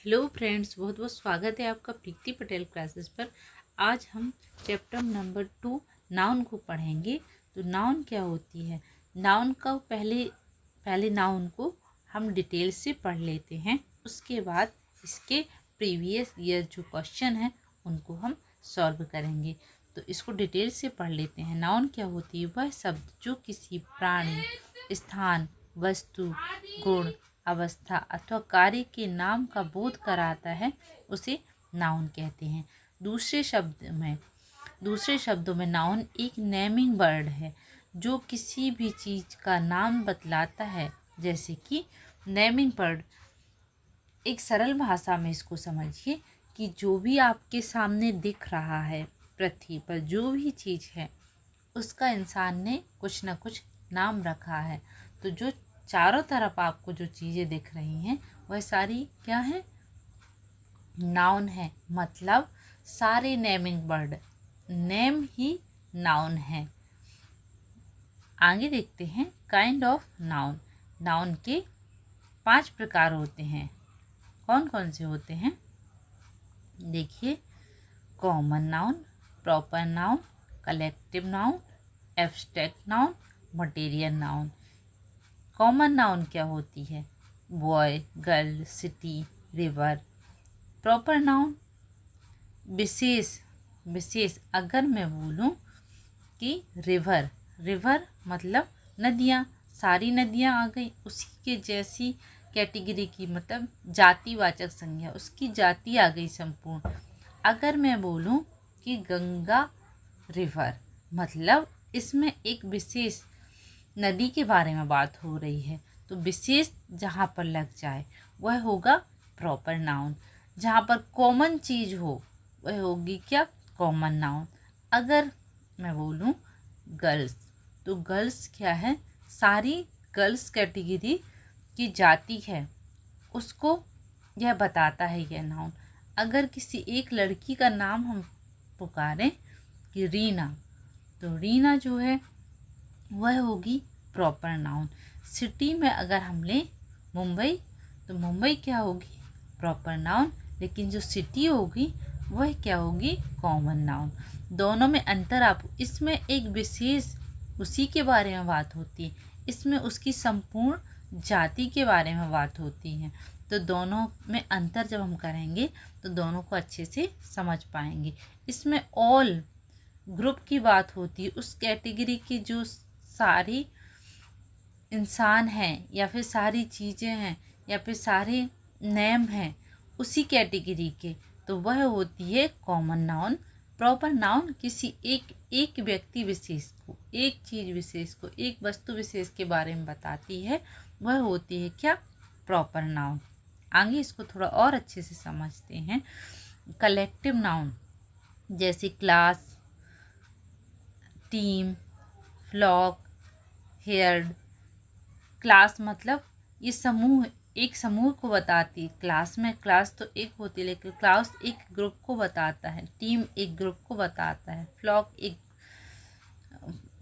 Hello friends, बहुत बहुत स्वागत है आपका प्रीति पटेल क्लासेस पर। आज हम चैप्टर नंबर 2 नाउन को पढ़ेंगे। तो नाउन क्या होती है, नाउन का पहले नाउन को हम डिटेल से पढ़ लेते हैं। उसके बाद इसके प्रीवियस ईयर जो क्वेश्चन हैं उनको हम सॉल्व करेंगे। तो इसको डिटेल से पढ़ लेते हैं। नाउन क्या होती है, वह शब्द जो किसी प्राणी, स्थान, वस्तु, गुण, अवस्था अथवा कार्य के नाम का बोध कराता है, उसे नाउन कहते हैं। दूसरे शब्दों में नाउन एक नेमिंग वर्ड है जो किसी भी चीज़ का नाम बतलाता है। जैसे कि नेमिंग वर्ड, एक सरल भाषा में इसको समझिए कि जो भी आपके सामने दिख रहा है, पृथ्वी पर जो भी चीज़ है उसका इंसान ने कुछ ना कुछ नाम रखा है। तो जो चारों तरफ आपको जो चीज़ें दिख रही हैं वह सारी क्या है, नाउन है। मतलब सारे नेमिंग वर्ड, नेम ही नाउन है। आगे देखते हैं काइंड ऑफ नाउन। नाउन के 5 प्रकार होते हैं। कौन कौन से होते हैं देखिए, common noun, proper noun, collective noun, abstract noun, material noun. Common noun क्या होती है, boy, girl, city, river. Proper noun विशेष अगर मैं बोलूं कि रिवर, रिवर मतलब नदियाँ, सारी नदियाँ आ गई उसी के जैसी कैटेगरी की, मतलब जातिवाचक संज्ञा, उसकी जाति आ गई संपूर्ण। अगर मैं बोलूं कि गंगा रिवर, मतलब इसमें एक विशेष नदी के बारे में बात हो रही है, तो विशेष जहाँ पर लग जाए वह होगा प्रॉपर नाउन। जहाँ पर कॉमन चीज़ हो वह होगी क्या, कॉमन नाउन। अगर मैं बोलूँ गर्ल्स, तो गर्ल्स क्या है, सारी गर्ल्स कैटेगरी की जाति है, उसको यह बताता है यह नाउन। अगर किसी एक लड़की का नाम हम पुकारें कि रीना, तो रीना जो है वह होगी प्रॉपर नाउन। सिटी में अगर हम लें मुंबई, तो मुंबई क्या होगी, प्रॉपर नाउन। लेकिन जो सिटी होगी वह क्या होगी, कॉमन नाउन। दोनों में अंतर आप, इसमें एक विशेष उसी के बारे में बात होती है, इसमें उसकी संपूर्ण जाति के बारे में बात होती है। तो दोनों में अंतर जब हम करेंगे तो दोनों को अच्छे से समझ पाएंगे। इसमें ऑल ग्रुप की बात होती है, उस कैटेगरी की जो सारी इंसान हैं या फिर सारी चीज़ें हैं या फिर सारे नेम हैं उसी कैटेगरी के, तो वह होती है कॉमन नाउन। प्रॉपर नाउन किसी एक व्यक्ति विशेष को, एक चीज़ विशेष को, एक वस्तु विशेष के बारे में बताती है, वह होती है क्या, प्रॉपर नाउन। आगे इसको थोड़ा और अच्छे से समझते हैं। कलेक्टिव नाउन जैसे class, team, flock, herd. Class मतलब ये समूह, एक समूह को बताती है। क्लास में क्लास तो एक होती है, लेकिन क्लास एक ग्रुप को बताता है, टीम एक ग्रुप को बताता है, फ्लॉक एक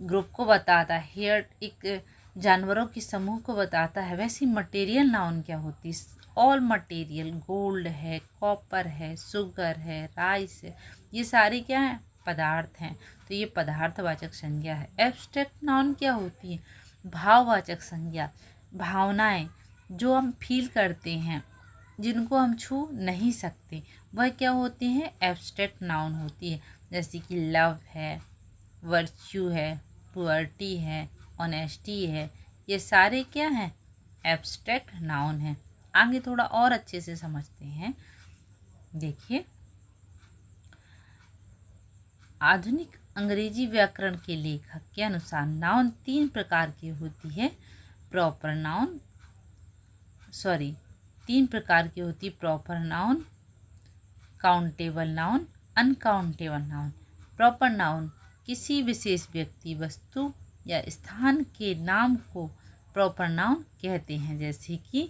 ग्रुप को बताता है, हेयर्ड एक जानवरों के समूह को बताता है। वैसे मटेरियल नाउन क्या होती है, ऑल मटेरियल, गोल्ड है, कॉपर है, शुगर है, राइस है, ये सारे क्या हैं, पदार्थ हैं। तो ये पदार्थवाचक संज्ञा है। एब्स्ट्रैक्ट नाउन क्या होती है, भाववाचक संज्ञा, भावनाएं जो हम फील करते हैं, जिनको हम छू नहीं सकते, वह क्या होती हैं, एब्स्ट्रैक्ट नाउन होती है। जैसे कि लव है, वर्च्यू है, पुअर्टी है, ऑनेस्टी है, ये सारे क्या हैं, एब्स्ट्रैक्ट नाउन हैं। आगे थोड़ा और अच्छे से समझते हैं। देखिए, आधुनिक अंग्रेजी व्याकरण के लेखक के अनुसार नाउन 3 प्रकार की होती है। प्रॉपर नाउन, सॉरी 3 प्रकार की होती है, proper noun, countable noun, uncountable noun. Proper noun किसी विशेष व्यक्ति, वस्तु या स्थान के नाम को प्रॉपर नाउन कहते हैं। जैसे कि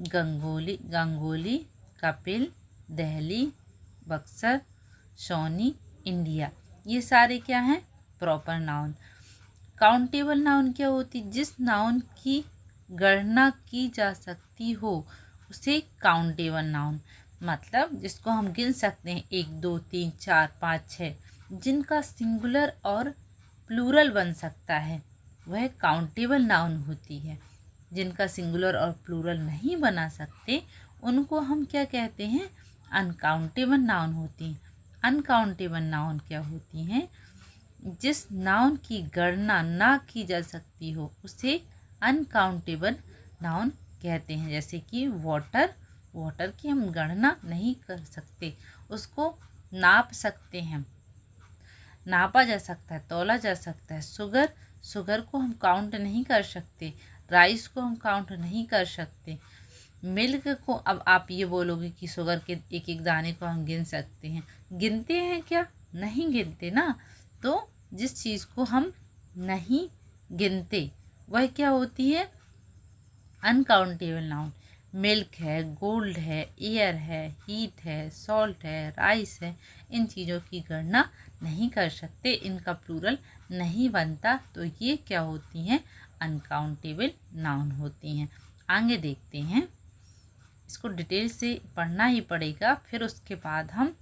गंगोली, कपिल, दिल्ली, बक्सर, सोनी, इंडिया, ये सारे क्या हैं, प्रॉपर नाउन। काउंटेबल नाउन क्या होती, जिस नाउन की गणना की जा सकती हो उसे काउंटेबल नाउन, मतलब जिसको हम गिन सकते हैं 1 2 3 4 5 6, जिनका सिंगुलर और प्लूरल बन सकता है, वह काउंटेबल नाउन होती है। जिनका सिंगुलर और प्लूरल नहीं बना सकते उनको हम क्या कहते हैं, अनकाउंटेबल नाउन होती हैं। अनकाउंटेबल नाउन क्या होती हैं, जिस नाउन की गणना ना की जा सकती हो उसे अनकाउंटेबल नाउन कहते हैं। जैसे कि वाटर, वाटर की हम गणना नहीं कर सकते, उसको नाप सकते हैं, नापा जा सकता है, तौला जा सकता है। शुगर, शुगर को हम काउंट नहीं कर सकते, राइस को हम काउंट नहीं कर सकते। मिल्क को, अब आप ये बोलोगे कि शुगर के एक एक दाने को हम गिन सकते हैं, गिनते हैं क्या, नहीं गिनते ना। तो जिस चीज़ को हम नहीं गिनते वह क्या होती है, अनकाउंटेबल नाउन। मिल्क है, गोल्ड है, एयर है, हीट है, सॉल्ट है, राइस है, इन चीज़ों की गणना नहीं कर सकते, इनका प्लूरल नहीं बनता, तो ये क्या होती हैं, अनकाउंटेबल नाउन होती हैं। आगे देखते हैं, इसको डिटेल से पढ़ना ही पड़ेगा, फिर उसके बाद हम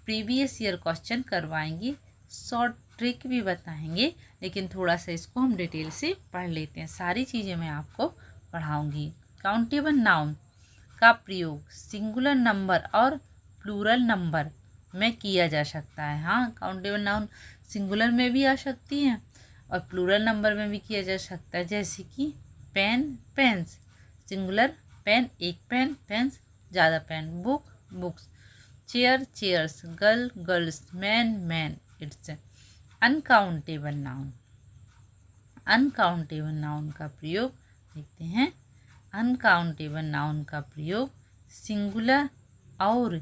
प्रीवियस ईयर क्वेश्चन करवाएंगे, शॉर्ट ट्रिक भी बताएंगे, लेकिन थोड़ा सा इसको हम डिटेल से पढ़ लेते हैं। सारी चीज़ें मैं आपको पढ़ाऊंगी। काउंटेबल नाउन का प्रयोग सिंगुलर नंबर और प्लूरल नंबर में किया जा सकता है। हाँ, काउंटेबल नाउन सिंगुलर में भी आ सकती है और प्लूरल नंबर में भी किया जा सकता है। जैसे कि पेन, पेन्स, सिंगुलर पेन एक पेन, पेन्स ज़्यादा pen, book, books, chair, chairs, girl, girls, man, man. It's uncountable noun. Uncountable noun का प्रयोग देखते हैं। अनकाउंटेबल नाउन का प्रयोग सिंगुलर और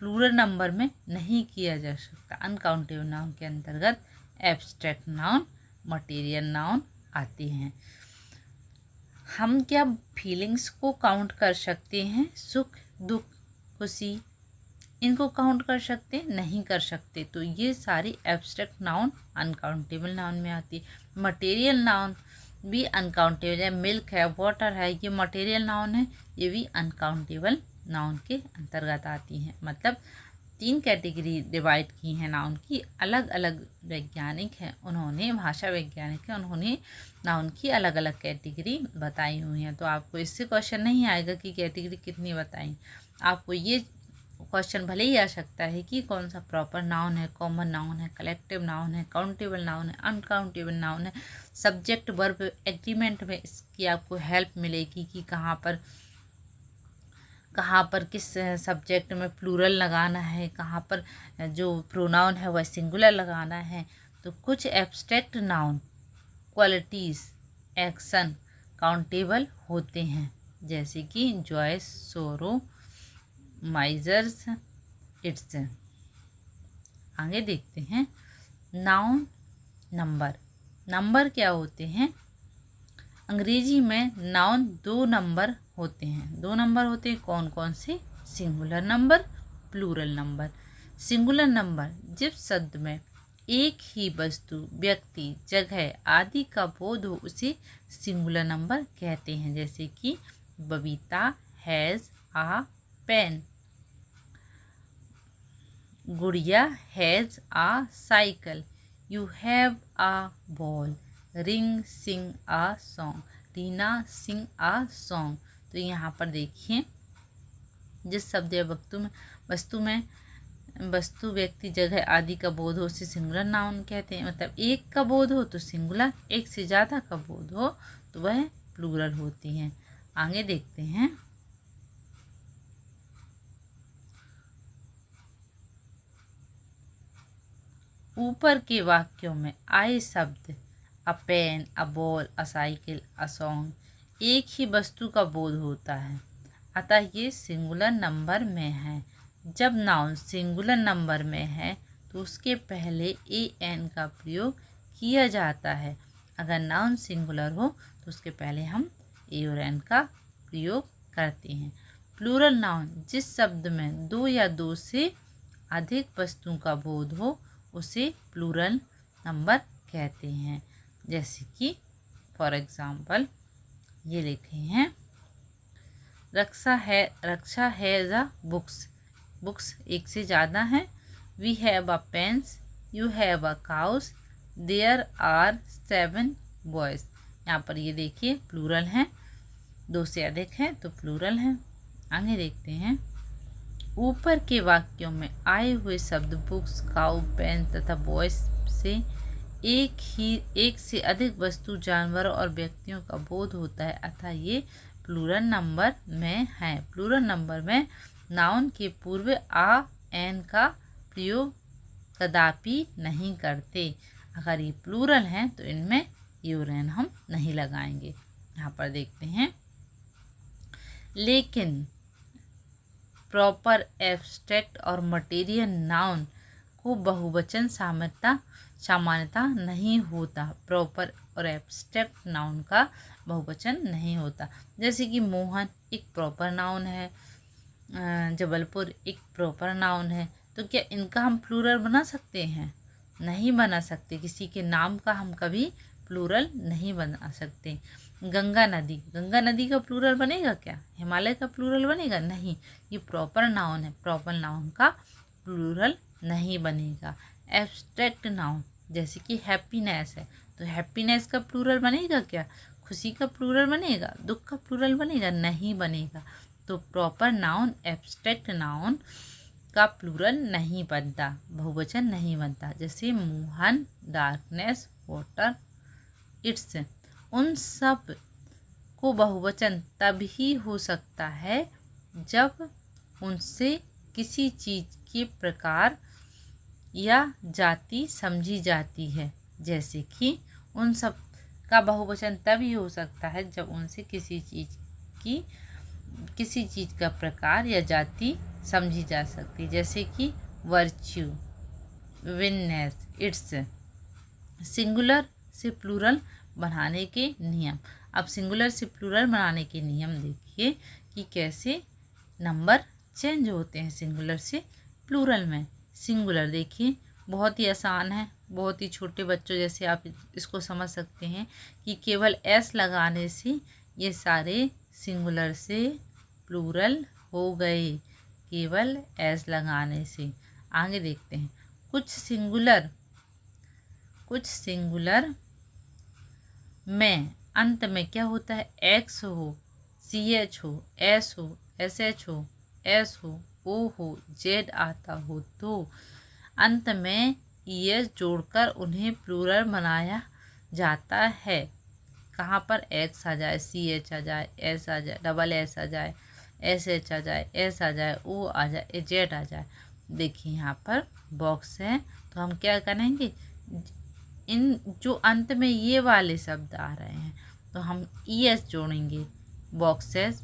प्लूरल नंबर में नहीं किया जा सकता। अनकाउंटेबल नाउन के अंतर्गत एब्स्ट्रैक्ट नाउन, मटेरियल नाउन आते हैं। हम क्या फीलिंग्स को काउंट कर सकते हैं, सुख, दुख, खुशी, इनको काउंट कर सकते हैं, नहीं कर सकते, तो ये सारी एब्स्ट्रैक्ट नाउन अनकाउंटेबल नाउन में आती है। मटेरियल नाउन भी अनकाउंटेबल है, मिल्क है, वाटर है, ये मटेरियल नाउन है, ये भी अनकाउंटेबल नाउन के अंतर्गत आती हैं। मतलब 3 कैटेगरी डिवाइड की हैं नाउन की, अलग अलग वैज्ञानिक हैं, उन्होंने भाषा वैज्ञानिक हैं, उन्होंने नाउन की अलग अलग कैटेगरी बताई हुई हैं। तो आपको इससे क्वेश्चन नहीं आएगा कि कैटेगरी कितनी बताई, आपको ये क्वेश्चन भले ही आ सकता है कि कौन सा प्रॉपर नाउन है, कॉमन नाउन है, कलेक्टिव नाउन है, काउंटेबल नाउन है, अनकाउंटेबल नाउन है। सब्जेक्ट वर्ब एग्रीमेंट में इसकी आपको हेल्प मिलेगी कि कहाँ पर किस सब्जेक्ट में प्लूरल लगाना है, कहाँ पर जो प्रोनाउन है वह सिंगुलर लगाना है। तो कुछ abstract noun qualities, action countable होते हैं, जैसे कि जॉय, सोरो, माइजर्स, इट्स। आगे देखते हैं नाउन नंबर। नंबर क्या होते हैं, अंग्रेजी में नाउन 2 नंबर होते हैं। 2 नंबर होते हैं, कौन कौन से, singular number, plural number. Singular number जिस शब्द में एक ही वस्तु, व्यक्ति, जगह आदि का बोध हो उसे सिंगुलर नंबर कहते हैं। जैसे कि Babita has a pen, Gudiya has a cycle, you have a ball, ring sing a song, Reena sing a song. तो यहाँ पर देखिए, जिस शब्द या वस्तु, व्यक्ति, जगह आदि का बोध हो उसे सिंगुलर नाउन कहते हैं। मतलब एक का बोध हो तो सिंगुलर, एक से ज़्यादा का बोध हो तो वह प्लूरल होती हैं। आगे देखते हैं, ऊपर के वाक्यों में आए शब्द a pen, a ball, a cycle, a song, एक ही वस्तु का बोध होता है, अतः ये सिंगुलर नंबर में है। जब नाउन सिंगुलर नंबर में है तो उसके पहले ए एन का प्रयोग किया जाता है। अगर नाउन सिंगुलर हो तो उसके पहले हम ए और एन का प्रयोग करते हैं। प्लूरल नाउन जिस शब्द में 2 या 2 से अधिक वस्तुओं का बोध हो उसे प्लूरल नंबर कहते हैं। जैसे कि फॉर एग्जाम्पल ये लिखे हैं, रक्षा है द बुक्स, बुक्स एक से ज़्यादा हैं। We have a pens, you have a cows, there are 7 boys. यहाँ पर ये देखिए प्लूरल हैं, 2 से अधिक हैं तो प्लूरल हैं। आगे देखते हैं, ऊपर के वाक्यों में आए हुए शब्द बुक्स, काउ, पेन तथा बॉयज से एक से अधिक वस्तु, जानवरों और व्यक्तियों का बोध होता है, अतः ये प्लूरल नंबर में है। प्लूरल नंबर में नाउन के पूर्व आ एन का प्रयोग कदापि नहीं करते। अगर ये प्लूरल हैं तो इनमें यूरेन हम नहीं लगाएंगे। यहाँ पर देखते हैं, लेकिन प्रॉपर एब्स्ट्रैक्ट और मटेरियल नाउन को बहुवचन सामान्यता नहीं होता। प्रॉपर और एब्स्ट्रैक्ट नाउन का बहुवचन नहीं होता। जैसे कि मोहन एक प्रॉपर नाउन है, जबलपुर एक प्रॉपर नाउन है, तो क्या इनका हम प्लूरल बना सकते हैं? नहीं बना सकते। किसी के नाम का हम कभी प्लूरल नहीं बना सकते। गंगा नदी का प्लूरल बनेगा क्या? हिमालय का प्लूरल बनेगा? नहीं, ये प्रॉपर नाउन है, प्रॉपर नाउन का प्लूरल नहीं बनेगा। एब्स्ट्रैक्ट नाउन जैसे कि हैप्पीनेस है, तो हैप्पीनेस का प्लूरल बनेगा क्या? खुशी का प्लूरल बनेगा? दुख का प्लूरल बनेगा? नहीं बनेगा। तो प्रॉपर नाउन, एब्स्ट्रैक्ट नाउन का प्लूरल नहीं बनता, बहुवचन नहीं बनता। जैसे मोहन, डार्कनेस, वाटर, इट्स, उन सब को बहुवचन तभी हो सकता है जब उनसे किसी चीज़ के प्रकार या जाति समझी जाती है। जैसे कि उन सब का बहुवचन तभी हो सकता है जब उनसे किसी चीज़ का प्रकार या जाति समझी जा सकती। जैसे कि वर्च्यू, विननेस, इट्स। सिंगुलर से प्लूरल बनाने के नियम। अब सिंगुलर से प्लूरल बनाने के नियम देखिए कि कैसे नंबर चेंज होते हैं सिंगुलर से प्लूरल में। सिंगुलर देखिए बहुत ही आसान है, बहुत ही छोटे बच्चों जैसे आप इसको समझ सकते हैं कि केवल एस लगाने से ये सारे सिंगुलर से प्लूरल हो गए, केवल एस लगाने से। आगे देखते हैं, कुछ सिंगुलर में अंत में क्या होता है? एक्स हो, CH हो, S हो, SH हो, S हो, O हो, Z आता हो तो अंत में ES जोड़कर उन्हें प्लूरल बनाया जाता है। कहाँ पर? X आ जाए, CH आ जाए, S आ जाए, डबल S आ जाए, SH आ जाए, S आ जाए, O आ जाए, Z आ जाए। देखिए यहाँ पर बॉक्स है तो हम क्या करेंगे, इन जो अंत में ये वाले शब्द आ रहे हैं तो हम ES जोड़ेंगे। Boxes,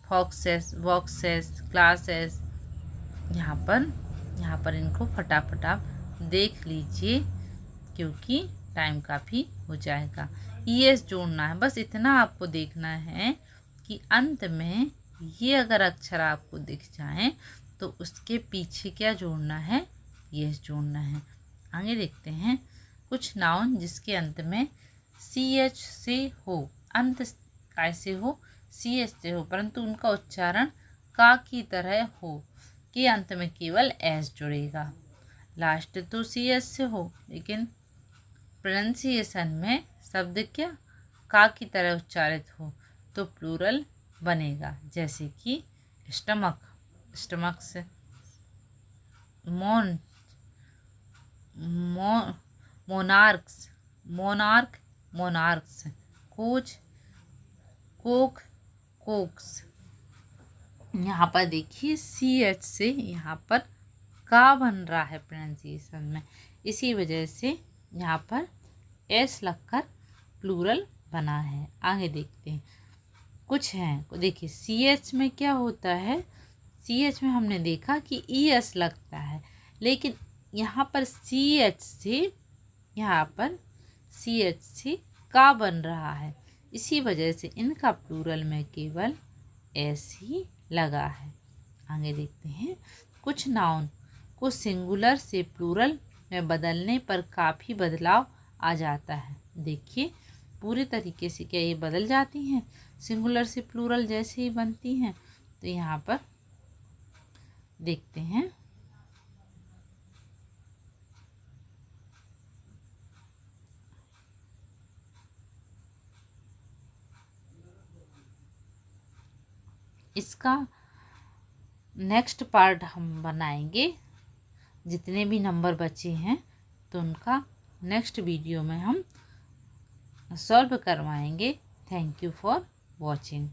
foxes, voxes, classes. यहाँ पर इनको फटाफट देख लीजिए क्योंकि टाइम काफ़ी हो जाएगा। ES जोड़ना है, बस इतना आपको देखना है कि अंत में ये अगर अक्षर आपको दिख जाए तो उसके पीछे क्या जोड़ना है? ES जोड़ना है। आगे देखते हैं, कुछ नाउन जिसके अंत में CH से हो, अंत कैसे हो? CH से हो, परंतु उनका उच्चारण का की तरह हो, के अंत में केवल S जुड़ेगा। लास्ट तो CH से हो लेकिन प्रोनाउंसिएशन में शब्द क्या का की तरह उच्चारित हो तो प्लूरल बनेगा। जैसे कि स्टमक से, मोनार्क्स, कोक्स। यहाँ पर देखिए CH से यहाँ पर का बन रहा है प्रोनाउंसिएशन में, इसी वजह से यहाँ पर S लगकर प्लूरल बना है। आगे देखते हैं, कुछ हैं देखिए CH में क्या होता है, CH में हमने देखा कि ES लगता है, लेकिन यहाँ पर CH से का बन रहा है, इसी वजह से इनका प्लूरल में केवल S ही लगा है। आगे देखते हैं, कुछ नाउन को सिंगुलर से प्लूरल में बदलने पर काफ़ी बदलाव आ जाता है। देखिए पूरे तरीके से क्या ये बदल जाती हैं? सिंगुलर से प्लूरल जैसे ही बनती हैं। तो यहाँ पर देखते हैं। इसका नेक्स्ट पार्ट हम बनाएंगे। जितने भी नंबर बचे हैं तो उनका नेक्स्ट वीडियो में हम सॉल्व करवाएंगे। Thank you for watching.